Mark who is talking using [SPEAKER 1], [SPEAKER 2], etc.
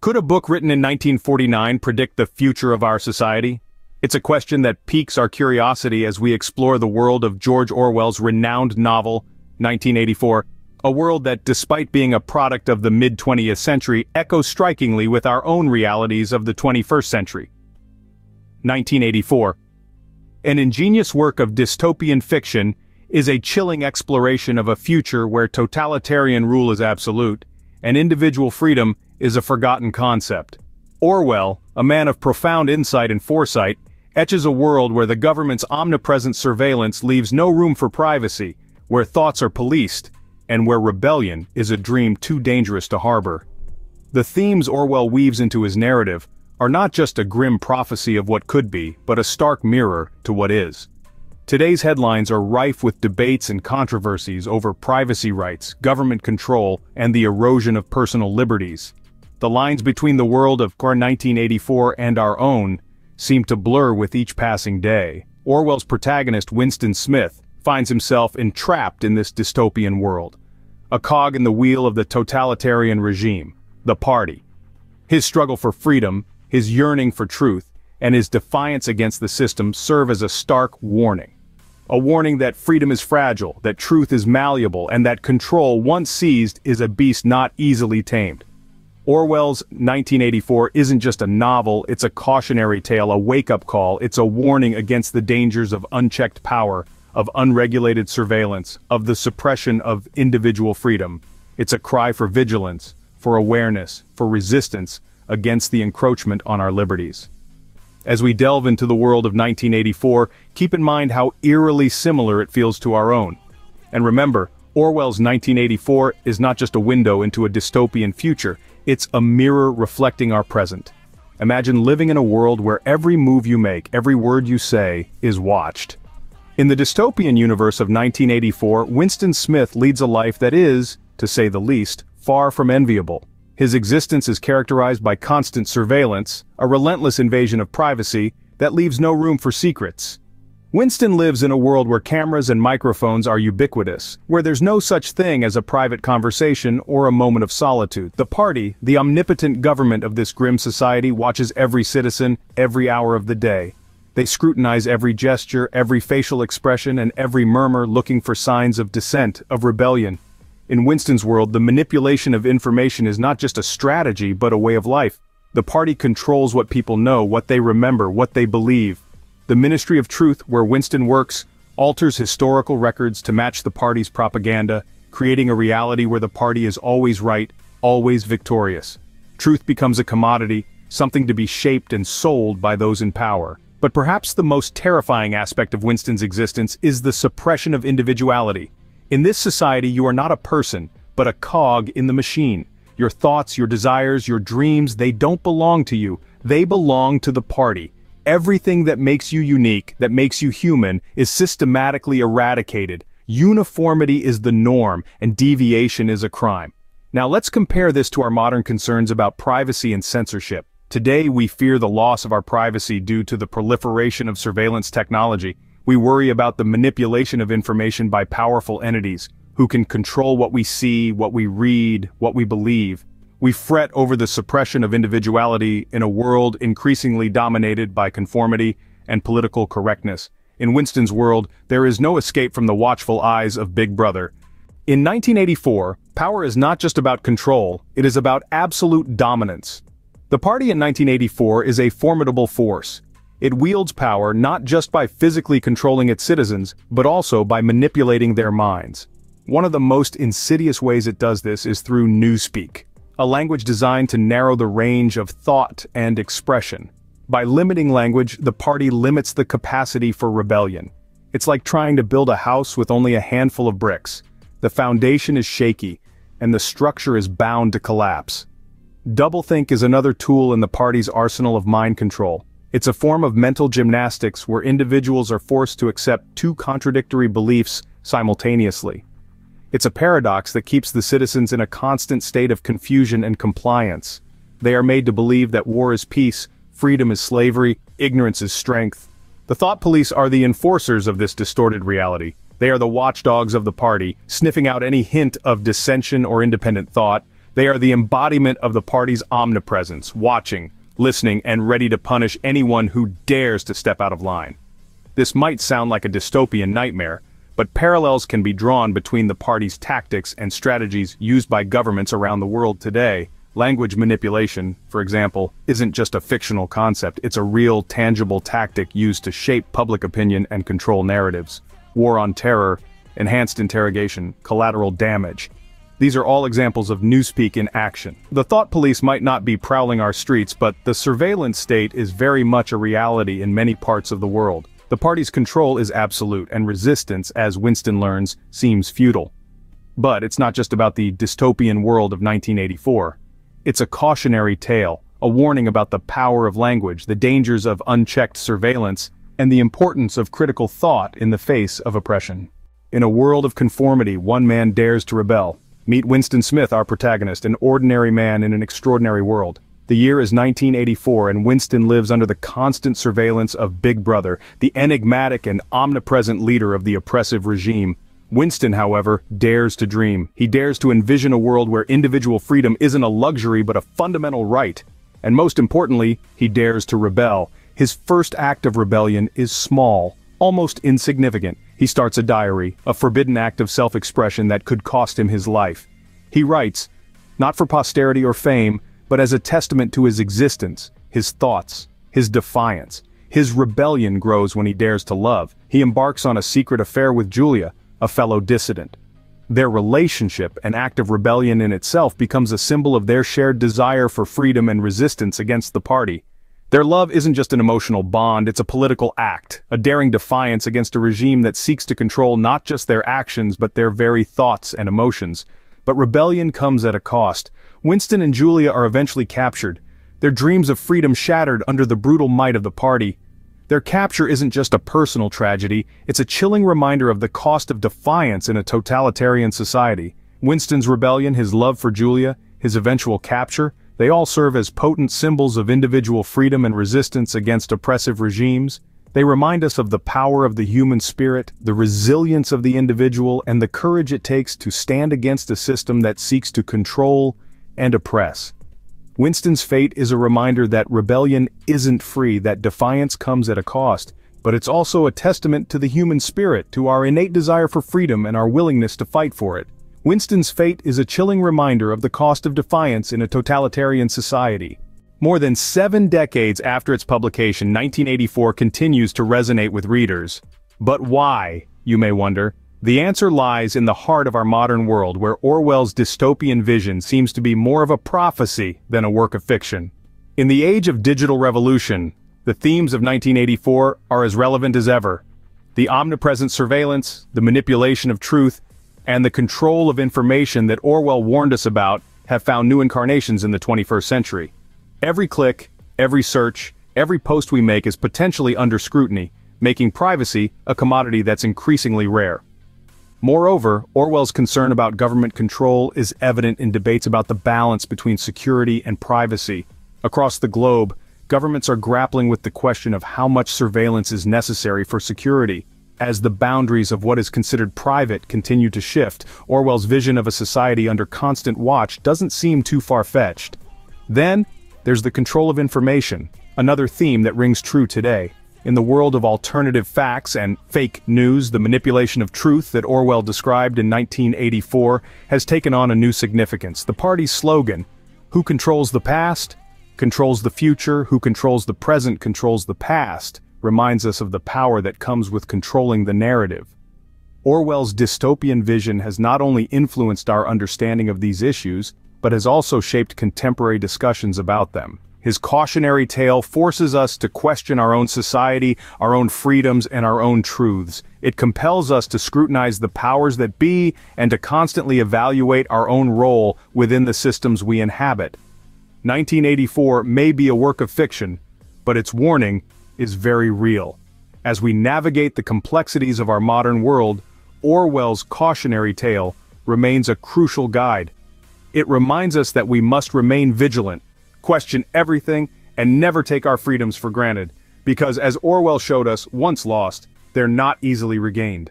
[SPEAKER 1] Could a book written in 1949 predict the future of our society? It's a question that piques our curiosity as we explore the world of George Orwell's renowned novel, 1984, a world that, despite being a product of the mid-20th century, echoes strikingly with our own realities of the 21st century. 1984. An ingenious work of dystopian fiction is a chilling exploration of a future where totalitarian rule is absolute, and individual freedom is a forgotten concept. Orwell, a man of profound insight and foresight, etches a world where the government's omnipresent surveillance leaves no room for privacy, where thoughts are policed, and where rebellion is a dream too dangerous to harbor. The themes Orwell weaves into his narrative are not just a grim prophecy of what could be, but a stark mirror to what is. Today's headlines are rife with debates and controversies over privacy rights, government control, and the erosion of personal liberties. The lines between the world of 1984 and our own seem to blur with each passing day. Orwell's protagonist, Winston Smith, finds himself entrapped in this dystopian world, a cog in the wheel of the totalitarian regime, the party. His struggle for freedom, his yearning for truth, and his defiance against the system serve as a stark warning. A warning that freedom is fragile, that truth is malleable, and that control, once seized, is a beast not easily tamed. Orwell's 1984 isn't just a novel, it's a cautionary tale, a wake-up call. It's a warning against the dangers of unchecked power, of unregulated surveillance, of the suppression of individual freedom. It's a cry for vigilance, for awareness, for resistance against the encroachment on our liberties. As we delve into the world of 1984, keep in mind how eerily similar it feels to our own. And remember, Orwell's 1984 is not just a window into a dystopian future, it's a mirror reflecting our present. Imagine living in a world where every move you make, every word you say, is watched. In the dystopian universe of 1984, Winston Smith leads a life that is, to say the least, far from enviable. His existence is characterized by constant surveillance, a relentless invasion of privacy that leaves no room for secrets. Winston lives in a world where cameras and microphones are ubiquitous, where there's no such thing as a private conversation or a moment of solitude. The party, the omnipotent government of this grim society, watches every citizen, every hour of the day. They scrutinize every gesture, every facial expression, and every murmur, looking for signs of dissent, of rebellion. In Winston's world, the manipulation of information is not just a strategy but a way of life. The party controls what people know, what they remember, what they believe. The Ministry of Truth, where Winston works, alters historical records to match the party's propaganda, creating a reality where the party is always right, always victorious. Truth becomes a commodity, something to be shaped and sold by those in power. But perhaps the most terrifying aspect of Winston's existence is the suppression of individuality. In this society, you are not a person, but a cog in the machine. Your thoughts, your desires, your dreams, they don't belong to you. They belong to the party. Everything that makes you unique, that makes you human, is systematically eradicated. Uniformity is the norm, and deviation is a crime. Now let's compare this to our modern concerns about privacy and censorship. Today we fear the loss of our privacy due to the proliferation of surveillance technology. We worry about the manipulation of information by powerful entities, who can control what we see, what we read, what we believe. We fret over the suppression of individuality in a world increasingly dominated by conformity and political correctness. In Winston's world, there is no escape from the watchful eyes of Big Brother. In 1984, power is not just about control, it is about absolute dominance. The party in 1984 is a formidable force. It wields power not just by physically controlling its citizens, but also by manipulating their minds. One of the most insidious ways it does this is through newspeak, a language designed to narrow the range of thought and expression. By limiting language, the party limits the capacity for rebellion. It's like trying to build a house with only a handful of bricks. The foundation is shaky, and the structure is bound to collapse. Doublethink is another tool in the party's arsenal of mind control. It's a form of mental gymnastics where individuals are forced to accept two contradictory beliefs simultaneously. It's a paradox that keeps the citizens in a constant state of confusion and compliance. They are made to believe that war is peace, freedom is slavery, ignorance is strength. The thought police are the enforcers of this distorted reality. They are the watchdogs of the party, sniffing out any hint of dissension or independent thought, They are the embodiment of the party's omnipresence, watching, listening, and ready to punish anyone who dares to step out of line. This might sound like a dystopian nightmare, but parallels can be drawn between the party's tactics and strategies used by governments around the world today. Language manipulation, for example, isn't just a fictional concept, it's a real, tangible tactic used to shape public opinion and control narratives. War on terror, enhanced interrogation, collateral damage. These are all examples of newspeak in action. The thought police might not be prowling our streets, but the surveillance state is very much a reality in many parts of the world. The party's control is absolute, and resistance, as Winston learns, seems futile. But it's not just about the dystopian world of 1984. It's a cautionary tale, a warning about the power of language, the dangers of unchecked surveillance, and the importance of critical thought in the face of oppression. In a world of conformity, one man dares to rebel. Meet Winston Smith, our protagonist, an ordinary man in an extraordinary world. The year is 1984, and Winston lives under the constant surveillance of Big Brother, the enigmatic and omnipresent leader of the oppressive regime. Winston, however, dares to dream. He dares to envision a world where individual freedom isn't a luxury but a fundamental right. And most importantly, he dares to rebel. His first act of rebellion is small, almost insignificant. He starts a diary, a forbidden act of self-expression that could cost him his life. He writes, not for posterity or fame, but as a testament to his existence, his thoughts, his defiance. His rebellion grows when he dares to love. He embarks on a secret affair with Julia, a fellow dissident. Their relationship, an act of rebellion in itself, becomes a symbol of their shared desire for freedom and resistance against the party. Their love isn't just an emotional bond, it's a political act, a daring defiance against a regime that seeks to control not just their actions but their very thoughts and emotions. But rebellion comes at a cost. Winston and Julia are eventually captured, their dreams of freedom shattered under the brutal might of the party. Their capture isn't just a personal tragedy, it's a chilling reminder of the cost of defiance in a totalitarian society. Winston's rebellion, his love for Julia, his eventual capture, they all serve as potent symbols of individual freedom and resistance against oppressive regimes. They remind us of the power of the human spirit, the resilience of the individual, and the courage it takes to stand against a system that seeks to control and oppress. Winston's fate is a reminder that rebellion isn't free, that defiance comes at a cost, but it's also a testament to the human spirit, to our innate desire for freedom and our willingness to fight for it. Winston's fate is a chilling reminder of the cost of defiance in a totalitarian society. More than 7 decades after its publication, 1984 continues to resonate with readers. But why, you may wonder? The answer lies in the heart of our modern world, where Orwell's dystopian vision seems to be more of a prophecy than a work of fiction. In the age of digital revolution, the themes of 1984 are as relevant as ever. The omnipresent surveillance, the manipulation of truth, and the control of information that Orwell warned us about have found new incarnations in the 21st century. Every click, every search, every post we make is potentially under scrutiny, making privacy a commodity that's increasingly rare. Moreover, Orwell's concern about government control is evident in debates about the balance between security and privacy. Across the globe, governments are grappling with the question of how much surveillance is necessary for security. As the boundaries of what is considered private continue to shift, Orwell's vision of a society under constant watch doesn't seem too far-fetched. Then, there's the control of information, another theme that rings true today. In the world of alternative facts and fake news, the manipulation of truth that Orwell described in 1984 has taken on a new significance. The party's slogan, "Who controls the past, controls the future, who controls the present controls the past," reminds us of the power that comes with controlling the narrative. Orwell's dystopian vision has not only influenced our understanding of these issues, but has also shaped contemporary discussions about them. His cautionary tale forces us to question our own society, our own freedoms, and our own truths. It compels us to scrutinize the powers that be and to constantly evaluate our own role within the systems we inhabit. 1984 may be a work of fiction, but its warning is very real. As we navigate the complexities of our modern world, Orwell's cautionary tale remains a crucial guide. It reminds us that we must remain vigilant, question everything, and never take our freedoms for granted, because as Orwell showed us, once lost, they're not easily regained.